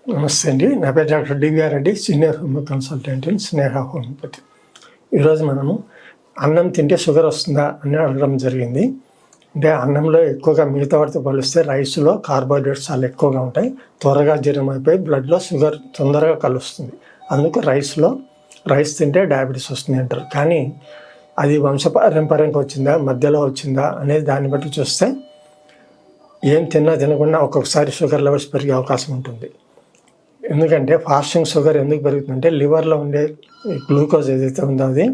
నమస్తే అండి. నా పేరు doctor DVR Reddy, senior homeo consultant in Sneha homeopathy. ఈరోజు మనము అన్నం తింటే షుగర్ వస్తుందా అని అడగడం జరిగింది. అంటే అన్నంలో ఎక్కువగా మిగతా వాటితో పోలిస్తే రైస్లో కార్బోహైడ్రేట్స్ చాలా ఎక్కువగా ఉంటాయి. త్వరగా జీర్ణం అయిపోయి బ్లడ్లో షుగర్ తొందరగా కలుస్తుంది. అందుకు రైస్ తింటే డయాబెటీస్ వస్తుంది అంటారు. కానీ అది వంశపారంపర్యంగా వచ్చిందా, మధ్యలో వచ్చిందా అనేది దాన్ని బట్టి చూస్తే ఏం తినకుండా ఒక్కొక్కసారి షుగర్ లెవెల్స్ పెరిగే అవకాశం ఉంటుంది. ఎందుకంటే ఫాస్టింగ్ షుగర్ ఎందుకు పెరుగుతుందంటే లివర్లో ఉండే గ్లూకోజ్ ఏదైతే ఉందో అది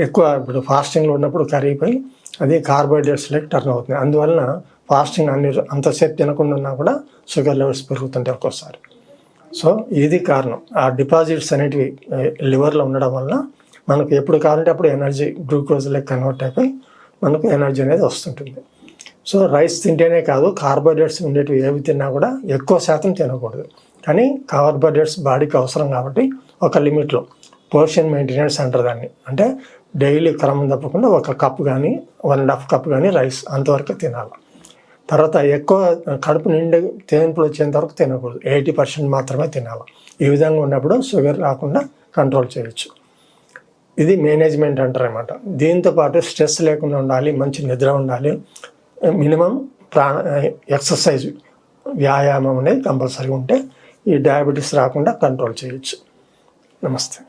ఎక్కువ ఇప్పుడు ఫాస్టింగ్లో ఉన్నప్పుడు కరిగిపోయి అది కార్బోహైడ్రేట్స్లోకి టర్న్ అవుతుంది. అందువలన ఫాస్టింగ్ అంతసేపు తినకుండా ఉన్నా కూడా షుగర్ లెవెల్స్ పెరుగుతుంటాయి ఒక్కోసారి. సో ఇది కారణం. ఆ డిపాజిట్స్ అనేటివి లివర్లో ఉండడం వలన మనకు ఎప్పుడు కావాలంటే అప్పుడు ఎనర్జీ గ్లూకోజ్లోకి కన్వర్ట్ అయిపోయి మనకు ఎనర్జీ అనేది వస్తుంటుంది. సో రైస్ తింటేనే కాదు, కార్బోహైడ్రేట్స్ ఉండేటివి ఏవి తిన్నా కూడా ఎక్కువ శాతం తినకూడదు. కానీ కార్బోహైడ్రేట్స్ బాడీకి అవసరం కాబట్టి ఒక లిమిట్లో పోర్షన్ మెయింటెనెన్స్ అంటారు దాన్ని. అంటే డైలీ క్రమం తప్పకుండా 1 కప్ కానీ 1.5 కప్ కానీ రైస్ అంతవరకు తినాలి. తర్వాత ఎక్కువ కడుపు నిండి తేన్పులు వచ్చేంత వరకు తినకూడదు. 80% మాత్రమే తినాలి. ఈ విధంగా ఉన్నప్పుడు షుగర్ రాకుండా కంట్రోల్ చేయొచ్చు. ఇది మేనేజ్మెంట్ అంటారు అన్నమాట. దీంతోపాటు స్ట్రెస్ లేకుండా ఉండాలి, మంచి నిద్ర ఉండాలి, మినిమం ఎక్సర్సైజ్ వ్యాయామం అనేది కంపల్సరీగా ఉంటే ఈ డయాబెటీస్ రాకుండా కంట్రోల్ చేయొచ్చు. నమస్తే.